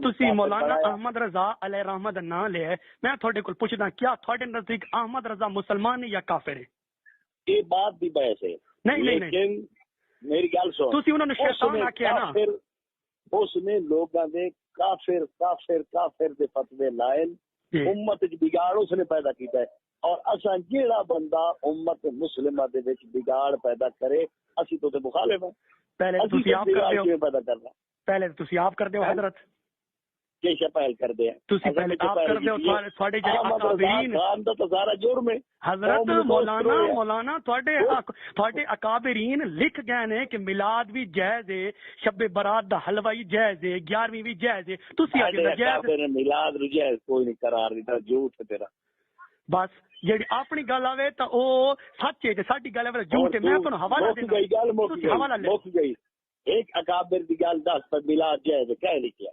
تسی مولانا احمد رضا علیہ رحمت نہ لے، میں تھوڑے کول پوچھدا کیا تھوڑے نزدیک احمد رضا مسلمان ہے یا کافر ہے؟ یہ بات بھی بحث ہے، لیکن میری گل سن، تسی انہوں نے شیطان آکھیا نا، اس نے لوگاں دے کافر کافر کافر دے فتوی لائے، امت وچ بگاڑ اس نے پیدا کیتا ہے، اور اساں جیڑا بندہ امت مسلمہ دے وچ بگاڑ پیدا کرے اسی تو تے مخالف ہیں۔ پہلے تسی آپ کر دیو، پیدا کرنا پہلے تسی آپ کر دیو حضرت، کی شے پہل کر دے تسی پہلے آپ کر دیو، تھوڑے جڑے اکابرین خان دا تو سارا جرم ہے حضرت مولانا تھوڑے اکابرین لکھ گئے نے کہ میلاد بھی جائز ہے، شب برات دا حلوہ بھی جائز ہے، 11ویں بھی جائز ہے، تسی آگے جائز میلاد جائز کوئی نہیں قرار دیتا، جھوٹ ہے تیرا۔ بس جیڑی اپنی گل آوے تا او سچ ہے تے ساڈی گل آوے جھوٹ ہے، میں تانوں حوالہ دینا، تسی حوالہ لے۔ گئی ایک اکابر دی گل دس پر میلاد جائز کہہ لکھیا؟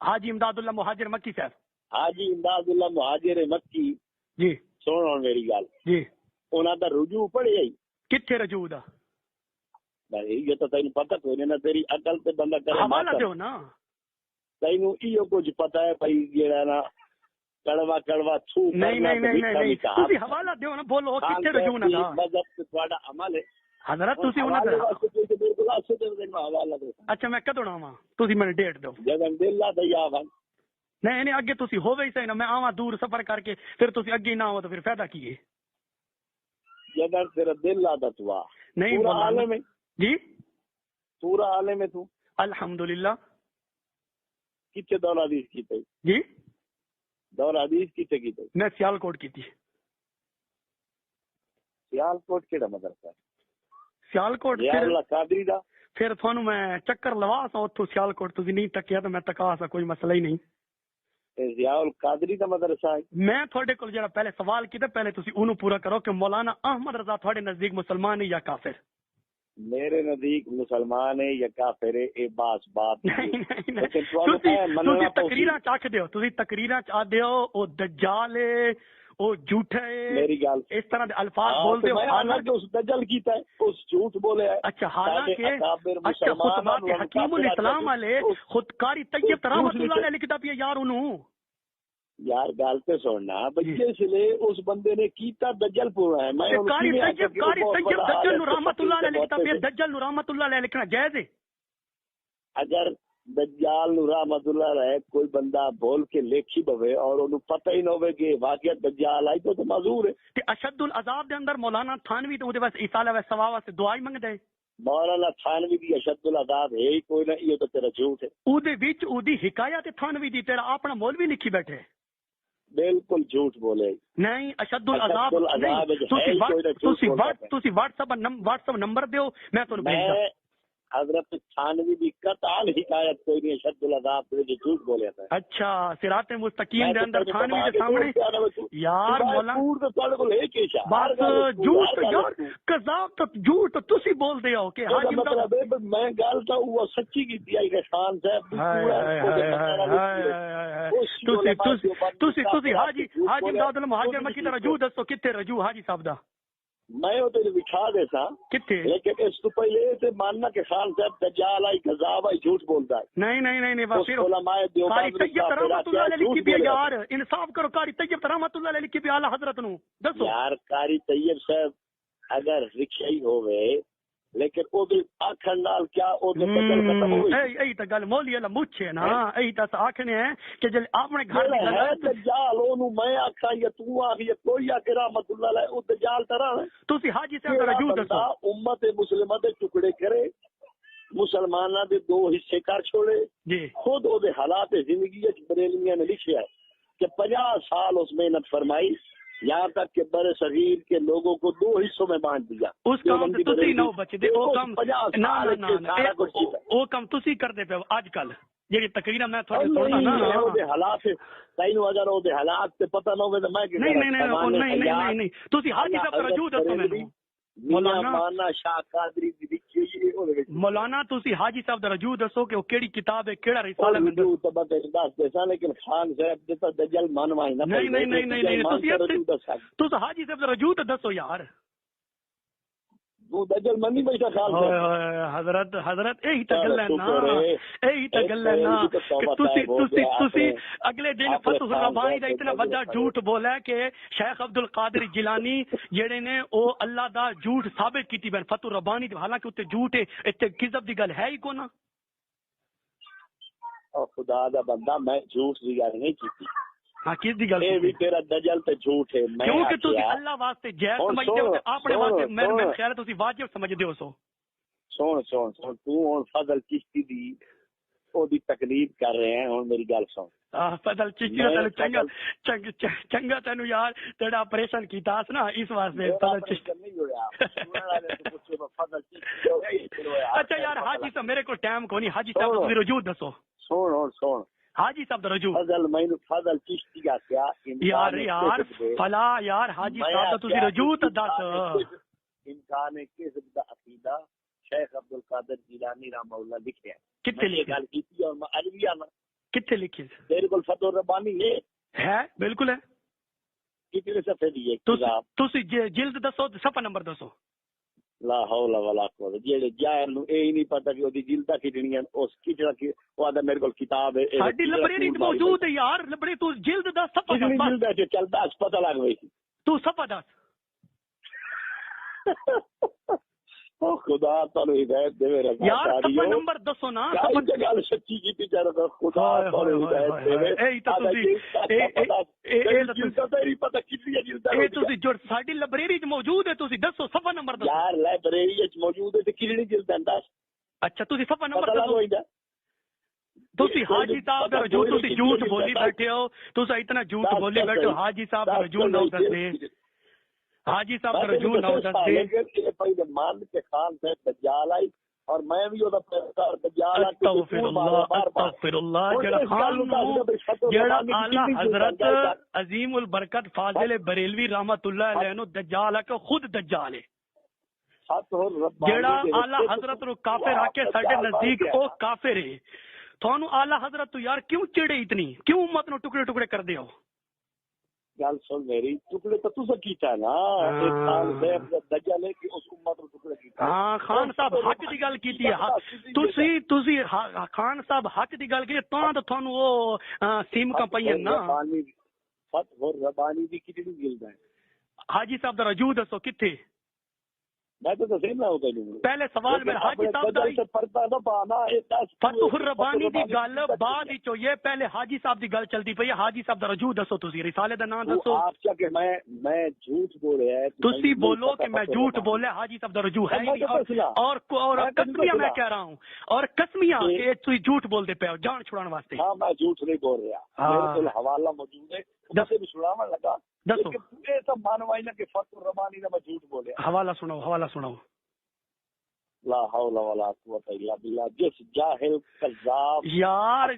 حاجی امداد اللہ مہاجر مکی صاحب۔ حاجی امداد اللہ مہاجر مکی جی سن میری گل، جی انہاں دا رجوع پڑھیا ہی کتھے رجوع دا؟ بھائی یہ تو تینوں پتہ کوئی نہ، تیری عقل تے بندہ کرے حوالہ دیو نا، تینوں ایو کچھ پتہ ہے بھائی جیڑا نا کڑوا کڑوا تھو نہیں تسی حوالہ دیو نا، بولو کتھے رجوع نہ دا؟ مذہب تے تہاڈا عمل ہے حضرت، تسی انہاں دا حوالہ دو۔ اچھا میں کدوں آواں؟ تسی مینوں ڈیٹ دو۔ جدن دل لا دیا ون نہیں اگے تسی ہووے ہی صحیح نا، میں آواں دور سفر کر کے پھر تسی اگے نہ آو تو پھر فائدہ کی ہے؟ جدن تیرا دل لا دتوا نہیں پورا عالم ہے جی، پورا عالم ہے تو الحمدللہ۔ کتنے دور حدیث کیتے جی دور حدیث کتنے کیتے؟ میں سیالکوٹ کی تھی۔ سیالکوٹ کیڑا مدرسہ ہے؟ سیالکوٹ قادری دا؟ پھر تھانوں میں چکر لوا سا اتھوں سیالکوٹ، تسی نہیں تکیا تو میں تکا سا، کوئی مسئلہ ہی نہیں۔ ضیاء القادری دا مدرسہ ہے؟ میں تھوڑے کول جڑا پہلے سوال کیتا پہلے تسی اونوں پورا کرو کہ مولانا احمد رضا تھوڑے نزدیک مسلمان ہے یا کافر؟ میرے نزدیک مسلمان ہے یا کافر ہے، اے بات نہیں تسی تقریراں چاک دیو، تسی تقریراں چا دیو او دجال ہے، او جھوٹا ہے، میری گل اس طرح دے الفاظ بول دیو، حالانکہ اس دجل کیتا ہے، اس جھوٹ بولے ہے۔ اچھا حالانکہ خطبات حکیم الاسلام والے خود قاری طیب رحمت اللہ علیہ لکھدا پیا یار انہوں یار گل تے سننا بچے اس لیے اس بندے نے کیتا دجل پورا ہے۔ میں قاری طیب دجل نو رحمت اللہ علیہ لکھدا پیا، دجل نو رحمت اللہ علیہ لکھنا جائز ہے؟ اگر دجال نو رحمت اللہ علیہ کوئی بندہ بول کے لکھی بوے اور انہوں پتہ ہی نہ ہوئے کہ واقعہ دجال آئی تو معذور ہے۔ تے اشد العذاب دے اندر مولانا تھانوی تے اودے واسطے ایصال و ثواب واسطے دعا ہی منگدا ہے۔ مولانا تھانوی دی اشد العذاب ہے ہی کوئی نہ، یہ تو تیرا جھوٹ ہے۔ اودے وچ اودی حکایت تھانوی دی تیرا اپنا مولوی لکھی بیٹھے، بالکل جھوٹ بولے نہیں اشد العذاب نہیں۔ تسی واٹس اپ نمبر دیو میں تانوں بھیجدا۔ حضرت تھانوی بھی قطعاً حکایت کوئی نہیں شد العذاب پہ جو جھوٹ بولے تھا. اچھا صراط مستقیم دے اندر تھانوی دے سامنے یار مولانا بس جھوٹ یار قذاب تو جھوٹ تو تسی بول دے ہو کہ حاجی مطلب میں گل تو وہ سچی کی تھی شان صاحب تسی حاجی امداد المہاجر مکی دا رجوع دسو کتے رجوع حاجی صاحب دا میں وہ تیرے بٹھا دیتا کتے لیکن اس تو پہلے تے ماننا کہ خان صاحب دجال آئی کذاب آئی جھوٹ بولتا ہے. نہیں بس قاری طیب رحمت اللہ علیہ لکھی بھی یار انصاف کرو قاری طیب رحمت اللہ علیہ لکھی بھی اعلی حضرت نو دسو یار قاری طیب صاحب اگر رکشائی ہوئے لیکن او دے آکھن نال کیا او دے بدل ختم ہوئی ای تا گل مولی اللہ مچھے نا ای تا آکھنے ہیں کہ جل اپنے گھر دی ہے دجال اونوں میں آکھا یا تو آکھی یا کوئی آکھے رحمت اللہ علیہ او دجال طرح ہے. تسی حاجی صاحب دا رجوع دسو امت مسلمہ دے ٹکڑے کرے مسلماناں دے دو حصے کر چھوڑے جی خود او دے حالات زندگی وچ بریلویاں نے لکھیا ہے کہ 50 سال اس محنت فرمائی یہاں تک کہ بر صغیر کے لوگوں کو 2 حصوں میں بانٹ دیا. اس کام تے تسی نہ بچے دے او کام نا او کام تسی کر دے پے اج کل جڑی تقریر میں تھوڑے سننا نا او دے حالات تینوں اگر او دے حالات تے پتہ نہ ہوے تے میں کہ نہیں تسی حاجی صاحب دا رجوع دسو مینوں مولانا شاہ قادری دی لکھی ہوئی او دے مولانا تسی حاجی صاحب دا رجوع دسو کہ او کیڑی کتاب ہے کیڑا رسالہ میں رجوع تو بس دس دیسا لیکن خان صاحب دے تو دجل منوائی نہ نہیں تسی حاجی صاحب دا رجوع تے دسو یار وہ دجل منی بیٹھا خان حضرت یہی تو گل ہے نا یہی تو گل ہے نا کہ تسی اگلے دن فتح الربانی دا اتنا بڑا جھوٹ بولا ہے کہ شیخ عبد القادر جیلانی جڑے نے او اللہ دا جھوٹ ثابت کیتی بن فتح الربانی حالانکہ اتنے جھوٹ ہے اتنے کذب دی گل ہے ہی کونا. خدا دا بندہ میں جھوٹ دی گل نہیں کیتی. ہاں کس دی گل اے بھی تیرا دجل تے جھوٹ ہے کیونکہ تسی اللہ واسطے جائز سمجھدے ہو اپنے واسطے میں خیال ہے تسی واجب سمجھدے ہو. سن تو ہن فضل چشتی دی او دی تقلید کر رہے ہیں. ہن میری گل سن فضل چشتی چنگا تینوں یار تیرا آپریشن کیتا اس نا اس واسطے فضل چشتی نہیں ہویا. اچھا یار حاجی صاحب میرے کو ٹائم کو نہیں حاجی صاحب تسی رجوع دسو. سن حاجی صاحب دا رجوع فضل چشتی کا کیا یار فلا یار حاجی صاحب دا تسی رجوع تے دس امکان کذب دا عقیدہ شیخ عبد القادر جیلانی رحمہ اللہ لکھے ہیں. کتے لکھے گل کیتی اور میں الویہ میں کتے لکھے تیرے کول فتح الربانی ہے بالکل ہے کتنے صفحے دی ہے کتاب تسی جلد دسو صفحہ نمبر دسو. لا حول ولا قوت جڑے جاہل نو اے نہیں پتہ کہ اودی جلداں کتنی ہیں اس کتنا کی او دا میرے کول کتاب ہے ساڈی لائبریری وچ موجود ہے یار لائبریری تو جلد دا صفحہ جلد ہے چلدا اس پتہ لگ گئی تو صفحہ دس. او خدا تعالی ہدایت دے میرا یار صفحہ نمبر دسو نا صفحہ گل سچی کیتی چارہ خدا تعالی ہدایت دے اے تا تسی پتہ کتنی جلد اے تسی جو ساڈی لائبریری وچ موجود ہے تسی دسو صفحہ نمبر دسو. یار لائبریری وچ موجود ہے تے کتنی جلد ہے دس. اچھا تسی صفحہ نمبر دسو. تسی حاجی صاحب دا رجوع تسی جھوٹ بولی بیٹھے ہو تسی اتنا جھوٹ بولی بیٹھے ہو حاجی صاحب دا رجوع نہ دسے حاجی صاحب کا رجوع نہ دسے پہلے مان کے خان سے دجال آئی اور میں بھی اودا پیغام دجال استغفر اللہ جڑا خان جڑا اعلی حضرت عظیم البرکت فاضل بریلوی رحمت اللہ علیہ نو دجال ہے کہ خود دجال ہے جڑا اعلی حضرت نو کافر آ کے ساڈے نزدیک او کافر ہے. تھانو اعلی حضرت تو یار کیوں چڑے اتنی کیوں امت نو ٹکڑے ٹکڑے کر دے ہو. گل سن میری ٹکڑے تو تسا کیتا نا ایک خان صاحب دجال ہے کہ اس امت نو ٹکڑے کیتا. ہاں خان صاحب حق دی گل کیتی ہے تسی خان صاحب حق دی گل کی تاں تے تھانو او سیم کمپائیں نا فتح الربانی دی کتنی جلد ہے. حاجی صاحب دا رجوع دسو کتے. میں تو تسلیم نہ ہوتا نہیں. پہلے سوال میرا حاجی صاحب دا فتح الربانی دی گل بعد وچ ہوئی ہے پہلے حاجی صاحب دی گل چلدی پئی ہے. حاجی صاحب دا رجوع دسو تسی رسالے دا نام دسو. آپ کیا کہ میں جھوٹ بول رہا ہے تسی بولو کہ میں جھوٹ بولے حاجی صاحب دا رجوع ہے اور قسمیہ میں کہہ رہا ہوں اور قسمیہ کہ تسی جھوٹ بول دے پے ہو جان چھڑان واسطے. ہاں میں جھوٹ نہیں بول رہا میرے کول حوالہ موجود ہے جسے بھی چھڑاون لگا دسو پورے سب مانوائی نہ کہ فتح الربانی دا میں جھوٹ بولیا. حوالہ سناؤ لا حول ولا قوت الا باللہ. جس جاہل قذاب یار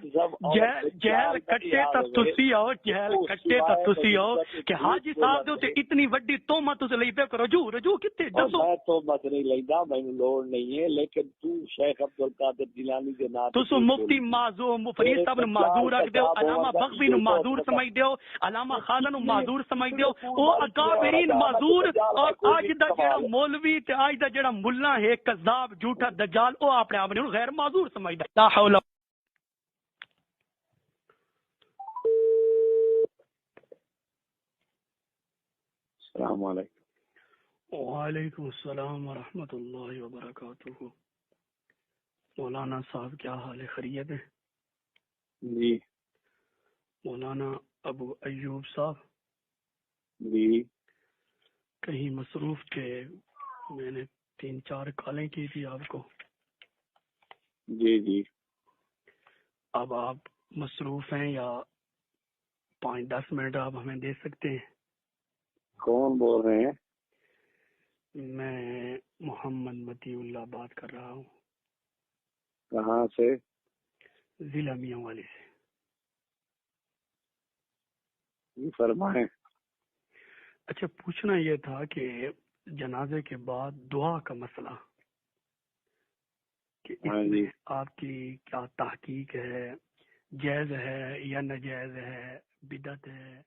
جہل کٹے تا تسی ہو، جہل کٹے تا تسی ہو کہ حاجی صاحب دے تے اتنی وڈی تہمت تس لئی پے کرو. رجوع کتے دسو. میں تہمت نہیں لیندا، مینوں لوڑ نہیں ہے، لیکن تو شیخ عبد القادر جیلانی دے نام تسو مفتی معذور فرید صاحب نو معذور رکھ دیو، علامہ بغوی نو معذور سمجھ دیو، علامہ خواجہ نو معذور سمجھ دیو. او اکابرین معذور، اور اج دا جڑا مولوی تے اج دا جڑا ملا ہے کذاب جھوٹا دجال، او اپنے آپ نو غیر معذور سمجھدا. لا حول. السلام علیکم. وعلیکم السلام ورحمۃ اللہ وبرکاتہ. مولانا صاحب کیا حال ہے؟ خیریت ہے؟ جی مولانا ابو ایوب صاحب جی کہیں مصروف تھے؟ میں نے 3-4 کالیں کی تھی آپ کو. جی جی. اب آپ مصروف ہیں یا 5-10 منٹ آپ ہمیں دے سکتے ہیں؟ کون بول رہے ہیں؟ میں محمد متی اللہ بات کر رہا ہوں. کہاں سے؟ ضلع میاں والی سے. فرمائیں. اچھا پوچھنا یہ تھا کہ جنازے کے بعد دعا کا مسئلہ کہ اس میں آپ کی کیا تحقیق ہے، جائز ہے یا ناجائز ہے، بدعت ہے؟